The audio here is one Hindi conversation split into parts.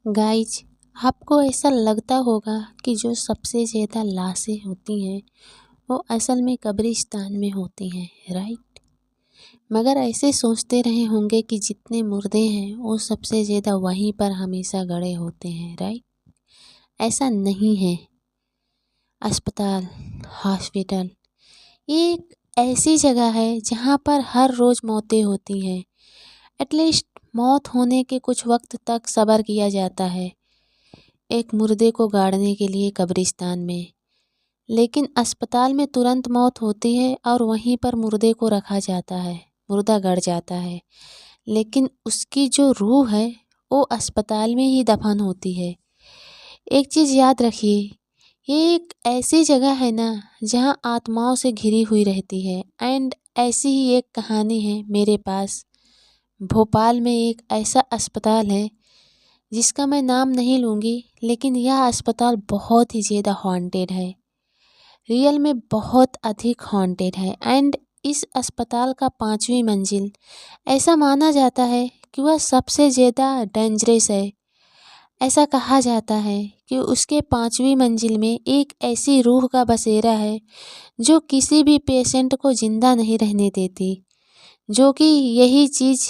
गाइज, आपको ऐसा लगता होगा कि जो सबसे ज़्यादा लाशें होती हैं वो असल में कब्रिस्तान में होती हैं, राइट। मगर ऐसे सोचते रहे होंगे कि जितने मुर्दे हैं वो सबसे ज़्यादा वहीं पर हमेशा गड़े होते हैं, राइट। ऐसा नहीं है। अस्पताल, हॉस्पिटल एक ऐसी जगह है जहाँ पर हर रोज़ मौतें होती हैं। एटलीस्ट मौत होने के कुछ वक्त तक सब्र किया जाता है एक मुर्दे को गाड़ने के लिए कब्रिस्तान में। लेकिन अस्पताल में तुरंत मौत होती है और वहीं पर मुर्दे को रखा जाता है, मुर्दा गड़ जाता है। लेकिन उसकी जो रूह है वो अस्पताल में ही दफन होती है। एक चीज़ याद रखिए, ये एक ऐसी जगह है ना जहाँ आत्माओं से घिरी हुई रहती है। एंड ऐसी ही एक कहानी है मेरे पास। भोपाल में एक ऐसा अस्पताल है जिसका मैं नाम नहीं लूँगी, लेकिन यह अस्पताल बहुत ही ज़्यादा हॉन्टेड है। रियल में बहुत अधिक हॉन्टेड है। एंड इस अस्पताल का 5वीं मंजिल ऐसा माना जाता है कि वह सबसे ज़्यादा डेंजरस है। ऐसा कहा जाता है कि उसके 5वीं मंजिल में एक ऐसी रूह का बसेरा है जो किसी भी पेशेंट को ज़िंदा नहीं रहने देती, जो कि यही चीज़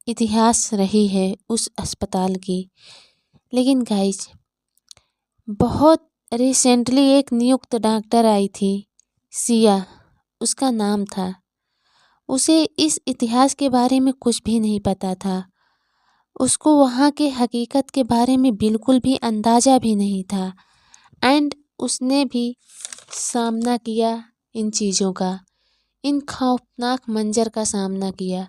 इतिहास रही है उस अस्पताल की। लेकिन गाइज, बहुत रिसेंटली एक नियुक्त डॉक्टर आई थी, सिया उसका नाम था। उसे इस इतिहास के बारे में कुछ भी नहीं पता था। उसको वहाँ के हकीकत के बारे में बिल्कुल भी अंदाज़ा भी नहीं था। एंड उसने भी सामना किया इन चीज़ों का, इन खौफनाक मंजर का सामना किया।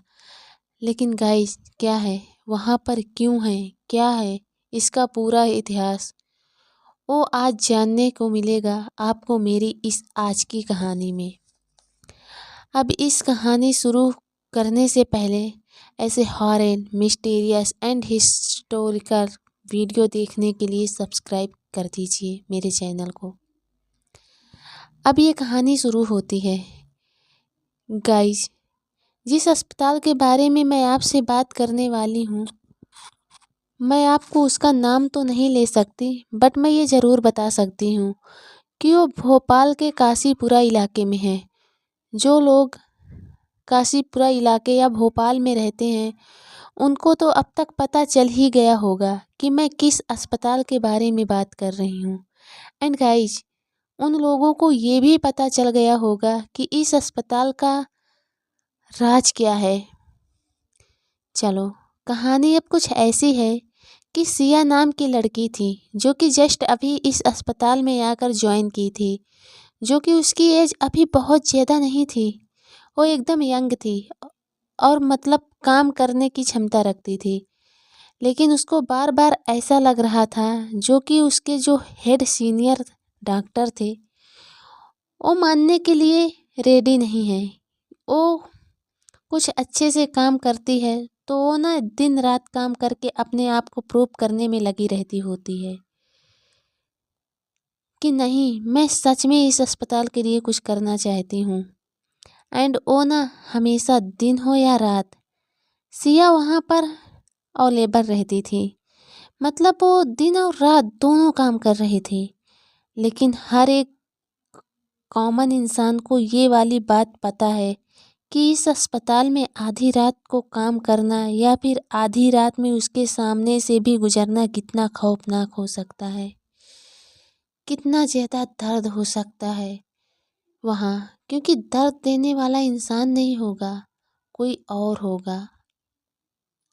लेकिन गाइस, क्या है वहाँ पर, क्यों है, क्या है इसका पूरा इतिहास, वो आज जानने को मिलेगा आपको मेरी इस आज की कहानी में। अब इस कहानी शुरू करने से पहले ऐसे horror, mysterious and historical video देखने के लिए सब्सक्राइब कर दीजिए मेरे चैनल को। अब ये कहानी शुरू होती है। गाइस, जिस अस्पताल के बारे में मैं आपसे बात करने वाली हूँ, मैं आपको उसका नाम तो नहीं ले सकती, बट मैं ये ज़रूर बता सकती हूँ कि वो भोपाल के काशीपुरा इलाके में है। जो लोग काशीपुरा इलाके या भोपाल में रहते हैं उनको तो अब तक पता चल ही गया होगा कि मैं किस अस्पताल के बारे में बात कर रही हूँ। एंड गाइज, उन लोगों को ये भी पता चल गया होगा कि इस अस्पताल का राज क्या है। चलो, कहानी अब कुछ ऐसी है कि सिया नाम की लड़की थी जो कि जस्ट अभी इस अस्पताल में आकर ज्वाइन की थी, जो कि उसकी एज अभी बहुत ज़्यादा नहीं थी। वो एकदम यंग थी और मतलब काम करने की क्षमता रखती थी। लेकिन उसको बार बार ऐसा लग रहा था, जो कि उसके जो हेड सीनियर डॉक्टर थे वो मानने के लिए रेडी नहीं है। वो कुछ अच्छे से काम करती है तो वो ना दिन रात काम करके अपने आप को प्रूव करने में लगी रहती होती है कि नहीं, मैं सच में इस अस्पताल के लिए कुछ करना चाहती हूँ। एंड वो ना हमेशा दिन हो या रात, सिया वहाँ पर अवेलेबल रहती थी। मतलब वो दिन और रात दोनों काम कर रही थी। लेकिन हर एक कॉमन इंसान को ये वाली बात पता है कि इस अस्पताल में आधी रात को काम करना या फिर आधी रात में उसके सामने से भी गुजरना कितना खौफनाक हो सकता है, कितना ज़्यादा दर्द हो सकता है वहाँ। क्योंकि दर्द देने वाला इंसान नहीं होगा, कोई और होगा।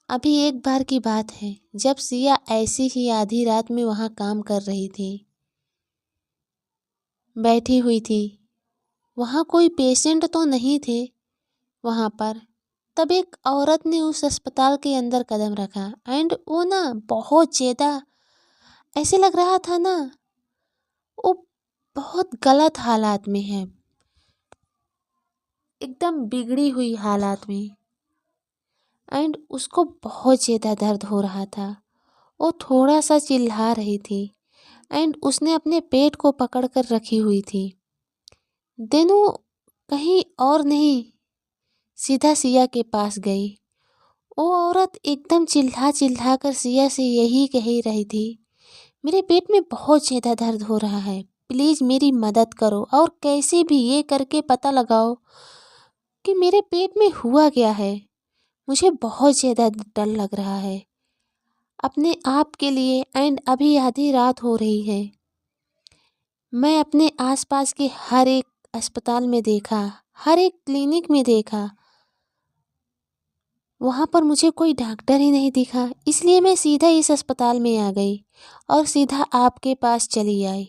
अभी एक बार की बात है, जब सिया ऐसी ही आधी रात में वहाँ काम कर रही थी, बैठी हुई थी, वहाँ कोई पेशेंट तो नहीं थे वहाँ पर। तब एक औरत ने उस अस्पताल के अंदर कदम रखा। एंड वो ना बहुत ज़्यादा ऐसे लग रहा था ना, वो बहुत गलत हालात में है, एकदम बिगड़ी हुई हालात में। एंड उसको बहुत ज़्यादा दर्द हो रहा था। वो थोड़ा सा चिल्ला रही थी। एंड उसने अपने पेट को पकड़ कर रखी हुई थी। देनू कहीं और नहीं, सीधा सिया के पास गई। वो औरत एकदम चिल्ला चिल्ला कर सिया से यही कह रही थी, मेरे पेट में बहुत ज़्यादा दर्द हो रहा है, प्लीज़ मेरी मदद करो और कैसे भी ये करके पता लगाओ कि मेरे पेट में हुआ क्या है। मुझे बहुत ज़्यादा डर लग रहा है अपने आप के लिए एंड अभी आधी रात हो रही है। मैं अपने आसपास के हर एक अस्पताल में देखा, हर एक क्लिनिक में देखा, वहाँ पर मुझे कोई डॉक्टर ही नहीं दिखा, इसलिए मैं सीधा इस अस्पताल में आ गई और सीधा आपके पास चली आई।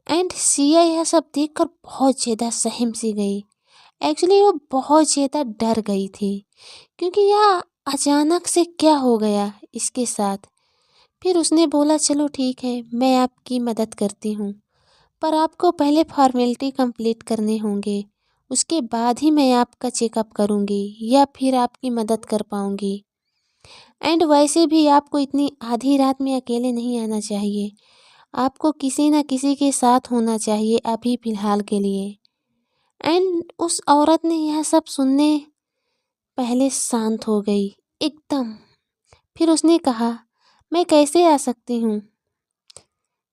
एंड सिया यह सब देखकर बहुत ज़्यादा सहम सी गई। एक्चुअली वो बहुत ज़्यादा डर गई थी क्योंकि यह अचानक से क्या हो गया इसके साथ। फिर उसने बोला चलो ठीक है, मैं आपकी मदद करती हूँ, पर आपको पहले फॉर्मेलिटी कंप्लीट करने होंगे, उसके बाद ही मैं आपका चेकअप करूँगी या फिर आपकी मदद कर पाऊँगी। एंड वैसे भी आपको इतनी आधी रात में अकेले नहीं आना चाहिए, आपको किसी न किसी के साथ होना चाहिए अभी फ़िलहाल के लिए। एंड उस औरत ने यह सब सुनने पहले शांत हो गई एकदम। फिर उसने कहा, मैं कैसे आ सकती हूँ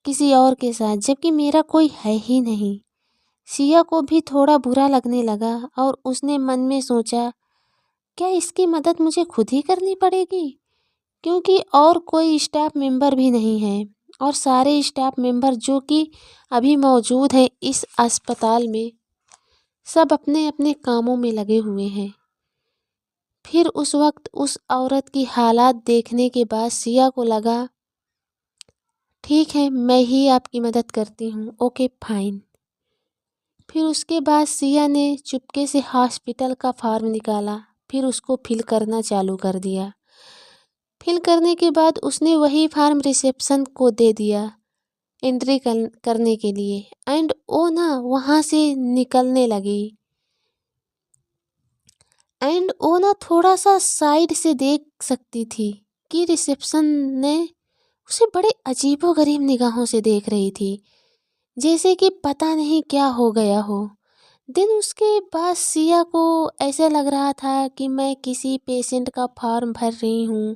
किसी और के साथ जबकि मेरा कोई है ही नहीं। सिया को भी थोड़ा बुरा लगने लगा और उसने मन में सोचा, क्या इसकी मदद मुझे खुद ही करनी पड़ेगी क्योंकि और कोई स्टाफ मेंबर भी नहीं है और सारे स्टाफ मेंबर जो कि अभी मौजूद हैं इस अस्पताल में सब अपने अपने कामों में लगे हुए हैं। फिर उस वक्त उस औरत की हालात देखने के बाद सिया को लगा, ठीक है मैं ही आपकी मदद करती हूँ, ओके फाइन। फिर उसके बाद सिया ने चुपके से हॉस्पिटल का फॉर्म निकाला, फिर उसको फिल करना चालू कर दिया। फिल करने के बाद उसने वही फार्म रिसेप्शन को दे दिया एंट्री करने के लिए। एंड वो ना वहाँ से निकलने लगी एंड वो ना थोड़ा सा साइड से देख सकती थी कि रिसेप्शन ने उसे बड़े अजीबोगरीब निगाहों से देख रही थी, जैसे कि पता नहीं क्या हो गया हो। दिन उसके बाद सिया को ऐसा लग रहा था कि मैं किसी पेशेंट का फॉर्म भर रही हूँ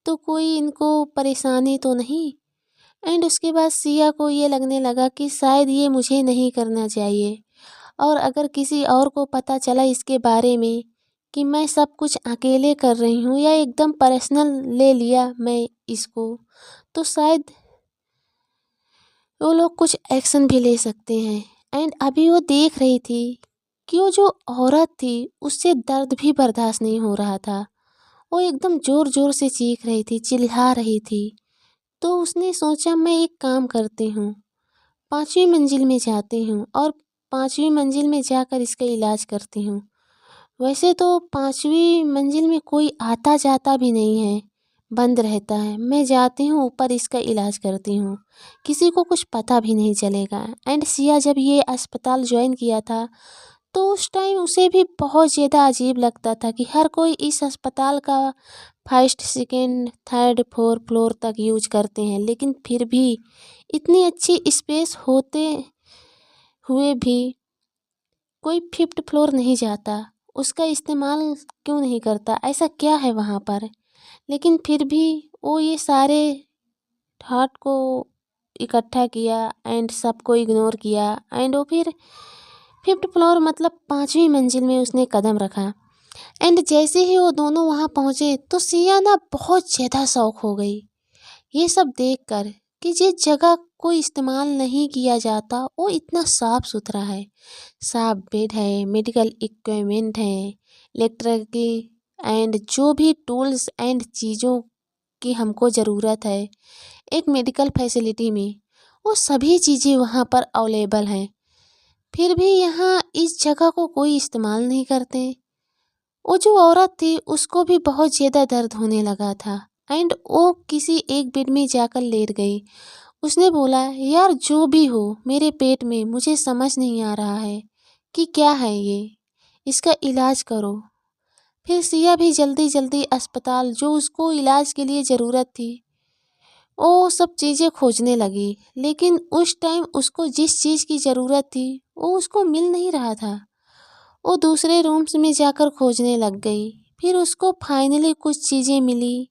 तो कोई इनको परेशानी तो नहीं। एंड उसके बाद सिया को ये लगने लगा कि शायद ये मुझे नहीं करना चाहिए और अगर किसी और को पता चला इसके बारे में कि मैं सब कुछ अकेले कर रही हूँ या एकदम पर्सनल ले लिया मैं इसको, तो शायद वो लोग कुछ एक्शन भी ले सकते हैं। एंड अभी वो देख रही थी कि वो जो औरत थी उससे दर्द भी बर्दाश्त नहीं हो रहा था, वो एकदम ज़ोर ज़ोर से चीख रही थी, चिल्ला रही थी। तो उसने सोचा मैं एक काम करती हूँ, 5वीं मंजिल में जाती हूँ और 5वीं मंजिल में जाकर इसका इलाज करती हूँ। वैसे तो 5वीं मंजिल में कोई आता जाता भी नहीं है, बंद रहता है। मैं जाती हूँ ऊपर इसका इलाज करती हूँ, किसी को कुछ पता भी नहीं चलेगा। एंड सिया जब ये अस्पताल ज्वाइन किया था तो उस टाइम उसे भी बहुत ज़्यादा अजीब लगता था कि हर कोई इस अस्पताल का first second third fourth floor तक यूज करते हैं, लेकिन फिर भी इतनी अच्छी स्पेस होते हुए भी कोई फिफ्थ फ्लोर नहीं जाता, उसका इस्तेमाल क्यों नहीं करता, ऐसा क्या है वहाँ पर। लेकिन फिर भी वो ये सारे थॉट को इकट्ठा किया एंड सबको इग्नोर किया एंड वो फिर फिफ्थ फ्लोर मतलब 5वीं मंजिल में उसने कदम रखा। एंड जैसे ही वो दोनों वहाँ पहुँचे तो सिया ना बहुत ज़्यादा शौक हो गई ये सब देखकर कि जिस जगह को इस्तेमाल नहीं किया जाता वो इतना साफ़ सुथरा है, साफ बेड है, मेडिकल इक्विपमेंट है, इलेक्ट्रिक की एंड जो भी टूल्स एंड चीज़ों की हमको ज़रूरत है एक मेडिकल फैसिलिटी में, वो सभी चीज़ें वहाँ पर अवेलेबल हैं। फिर भी यहाँ इस जगह को कोई इस्तेमाल नहीं करते। वो जो औरत थी उसको भी बहुत ज़्यादा दर्द होने लगा था एंड वो किसी एक बेड में जाकर लेट गई। उसने बोला, यार जो भी हो मेरे पेट में मुझे समझ नहीं आ रहा है कि क्या है ये, इसका इलाज करो। फिर सिया भी जल्दी जल्दी अस्पताल जो उसको इलाज के लिए ज़रूरत थी वो सब चीज़ें खोजने लगी, लेकिन उस टाइम उसको जिस चीज़ की ज़रूरत थी वो उसको मिल नहीं रहा था। वो दूसरे रूम्स में जाकर खोजने लग गई, फिर उसको फाइनली कुछ चीज़ें मिली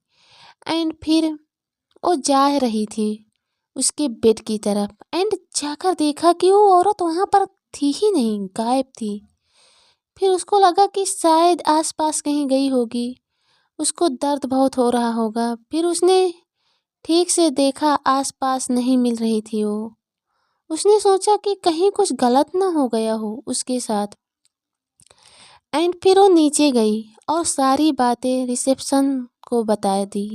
एंड फिर वो जा रही थी उसके बेड की तरफ एंड जाकर देखा कि वो औरत वहाँ पर थी ही नहीं, गायब थी। फिर उसको लगा कि शायद आसपास कहीं गई होगी, उसको दर्द बहुत हो रहा होगा। फिर उसने ठीक से देखा, आसपास नहीं मिल रही थी वो। उसने सोचा कि कहीं कुछ गलत ना हो गया हो उसके साथ एंड फिर वो नीचे गई और सारी बातें रिसेप्शन को बता दी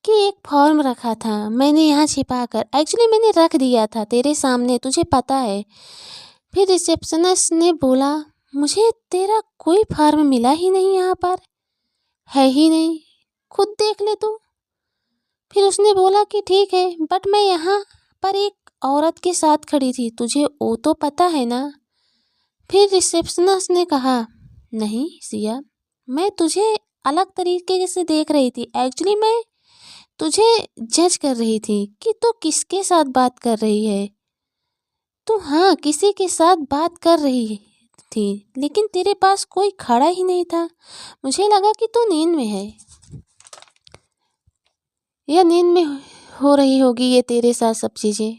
कि एक फॉर्म रखा था मैंने यहाँ छिपा कर, एक्चुअली मैंने रख दिया था तेरे सामने, तुझे पता है। फिर रिसेप्शनिस्ट ने बोला मुझे तेरा कोई फॉर्म मिला ही नहीं, यहाँ पर है ही नहीं, खुद देख ले तू। फिर उसने बोला कि ठीक है, बट मैं यहाँ पर एक औरत के साथ खड़ी थी, तुझे वो तो पता है ना। फिर रिसेप्शनिस्ट ने कहा नहीं सिया, मैं तुझे अलग तरीके से देख रही थी, एक्चुअली मैं तुझे जज कर रही थी कि तू किसके साथ बात कर रही है। तू हाँ किसी के साथ बात कर रही थी, लेकिन तेरे पास कोई खड़ा ही नहीं था। मुझे लगा कि तू नींद में है या नींद में हो रही होगी ये तेरे साथ सब चीज़ें।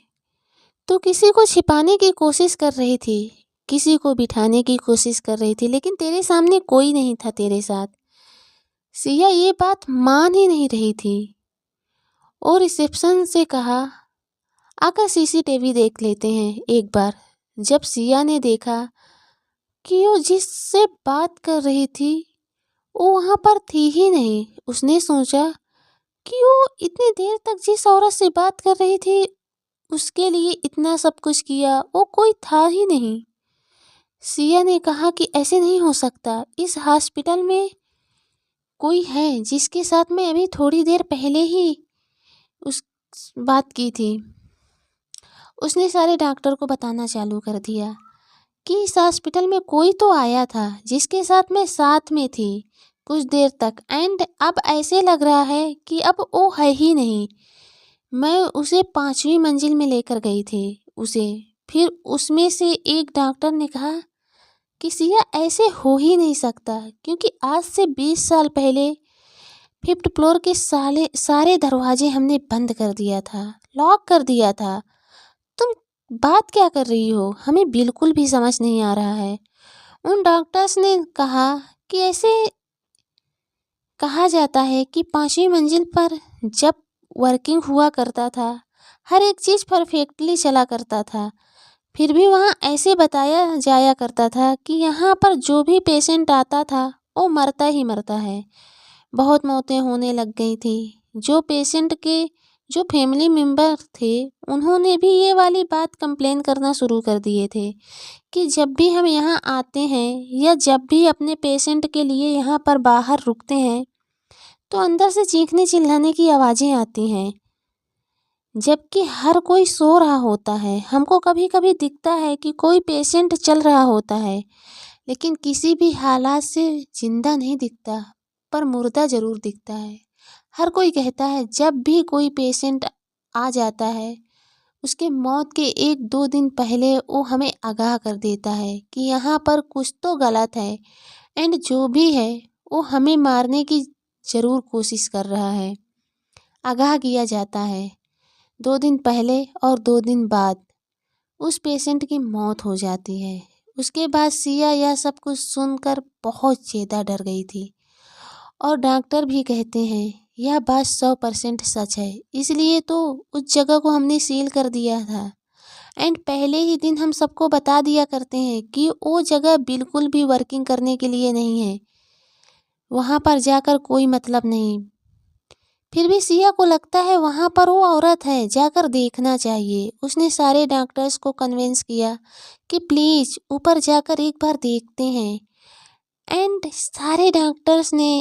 तू किसी को छिपाने की कोशिश कर रही थी, किसी को बिठाने की कोशिश कर रही थी, लेकिन तेरे सामने कोई नहीं था तेरे साथ। सिया ये बात मान ही नहीं रही थी और रिसेप्शन से कहा आकर सीसीटीवी देख लेते हैं एक बार। जब सिया ने देखा कि वो जिससे बात कर रही थी वो वहाँ पर थी ही नहीं, उसने सोचा कि वो इतनी देर तक जिस औरत से बात कर रही थी उसके लिए इतना सब कुछ किया, वो कोई था ही नहीं। सिया ने कहा कि ऐसे नहीं हो सकता, इस हॉस्पिटल में कोई है जिसके साथ मैं अभी थोड़ी देर पहले ही उस बात की थी। उसने सारे डॉक्टर को बताना चालू कर दिया कि इस हॉस्पिटल में कोई तो आया था जिसके साथ मैं साथ में थी कुछ देर तक एंड अब ऐसे लग रहा है कि अब वो है ही नहीं। मैं उसे 5वीं मंजिल में लेकर गई थी उसे। फिर उसमें से एक डॉक्टर ने कहा कि सिया ऐसे हो ही नहीं सकता, क्योंकि आज से 20 साल पहले 5th फ्लोर के सारे दरवाजे हमने बंद कर दिया था, लॉक कर दिया था। तुम बात क्या कर रही हो, हमें बिल्कुल भी समझ नहीं आ रहा है। उन डॉक्टर्स ने कहा कि ऐसे कहा जाता है कि 5वीं मंजिल पर जब वर्किंग हुआ करता था, हर एक चीज़ परफेक्टली चला करता था, फिर भी वहाँ ऐसे बताया जाया करता था कि यहाँ पर जो भी पेशेंट आता था वो मरता ही मरता है। बहुत मौतें होने लग गई थी। जो पेशेंट के जो फैमिली मेम्बर थे उन्होंने भी ये वाली बात कंप्लेन करना शुरू कर दिए थे कि जब भी हम यहाँ आते हैं या जब भी अपने पेशेंट के लिए यहाँ पर बाहर रुकते हैं तो अंदर से चीखने चिल्लाने की आवाज़ें आती हैं, जबकि हर कोई सो रहा होता है। हमको कभी कभी दिखता है कि कोई पेशेंट चल रहा होता है, लेकिन किसी भी हालात से जिंदा नहीं दिखता, पर मुर्दा ज़रूर दिखता है। हर कोई कहता है जब भी कोई पेशेंट आ जाता है उसके मौत के 1-2 दिन पहले वो हमें आगाह कर देता है कि यहाँ पर कुछ तो गलत है एंड जो भी है वो हमें मारने की ज़रूर कोशिश कर रहा है। आगाह किया जाता है 2 दिन पहले और 2 दिन बाद उस पेशेंट की मौत हो जाती है। उसके बाद सिया यह सब कुछ सुनकर बहुत ज़्यादा डर गई थी और डॉक्टर भी कहते हैं यह बात 100% सच है, इसलिए तो उस जगह को हमने सील कर दिया था एंड पहले ही दिन हम सबको बता दिया करते हैं कि वो जगह बिल्कुल भी वर्किंग करने के लिए नहीं है, वहाँ पर जाकर कोई मतलब नहीं। फिर भी सिया को लगता है वहाँ पर वो औरत है, जाकर देखना चाहिए। उसने सारे डॉक्टर्स को कन्विंस किया कि प्लीज़ ऊपर जाकर एक बार देखते हैं एंड सारे डॉक्टर्स ने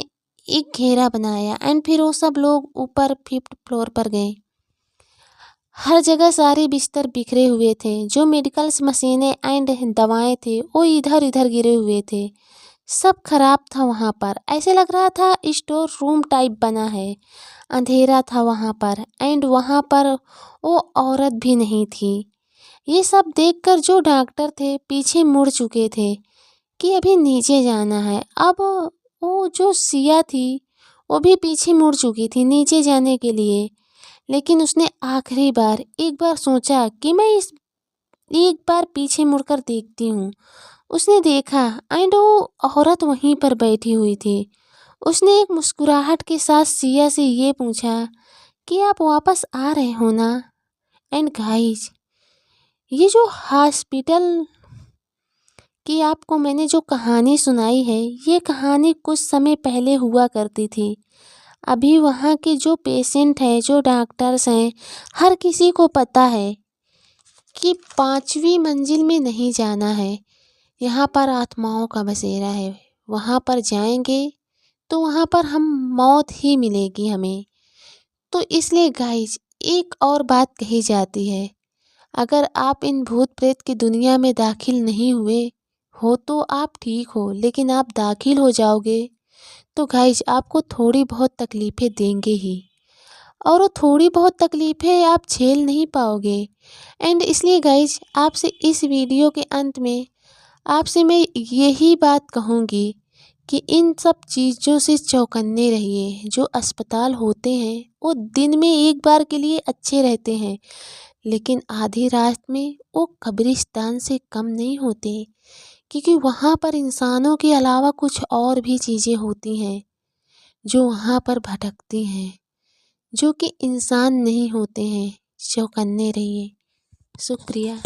एक घेरा बनाया एंड फिर वो सब लोग ऊपर 5th फ्लोर पर गए। हर जगह सारे बिस्तर बिखरे हुए थे, जो मेडिकल्स मशीनें एंड दवाएं थे वो इधर इधर गिरे हुए थे, सब खराब था वहाँ पर। ऐसे लग रहा था स्टोर रूम टाइप बना है। अंधेरा था वहाँ पर एंड वहाँ पर वो औरत भी नहीं थी। ये सब देखकर जो डॉक्टर थे पीछे मुड़ चुके थे कि अभी नीचे जाना है। अब वो जो सिया थी वो भी पीछे मुड़ चुकी थी नीचे जाने के लिए, लेकिन उसने आखिरी बार एक बार सोचा कि मैं इस एक बार पीछे मुड़कर देखती हूँ। उसने देखा एंड वो औरत वहीं पर बैठी हुई थी। उसने एक मुस्कुराहट के साथ सिया से ये पूछा कि आप वापस आ रहे हो ना? एंड गाइस, ये जो हॉस्पिटल की आपको मैंने जो कहानी सुनाई है, ये कहानी कुछ समय पहले हुआ करती थी। अभी वहाँ के जो पेशेंट हैं, जो डॉक्टर्स हैं, हर किसी को पता है कि 5वीं मंजिल में नहीं जाना है। यहाँ पर आत्माओं का बसेरा है। वहाँ पर जाएंगे तो वहाँ पर हम मौत ही मिलेगी हमें। तो इसलिए गाइज, एक और बात कही जाती है, अगर आप इन भूत प्रेत की दुनिया में दाखिल नहीं हुए हो तो आप ठीक हो, लेकिन आप दाखिल हो जाओगे तो गाइज आपको थोड़ी बहुत तकलीफ़ें देंगे ही, और वो थोड़ी बहुत तकलीफ़ें आप झेल नहीं पाओगे। एंड इसलिए गाइज, आपसे इस वीडियो के अंत में आपसे मैं यही बात कहूँगी कि इन सब चीज़ों से चौकन्ने रहिए। जो अस्पताल होते हैं वो दिन में एक बार के लिए अच्छे रहते हैं, लेकिन आधी रात में वो कब्रिस्तान से कम नहीं होते, क्योंकि वहाँ पर इंसानों के अलावा कुछ और भी चीज़ें होती हैं जो वहाँ पर भटकती हैं, जो कि इंसान नहीं होते हैं। चौकन्ने रहिए। शुक्रिया।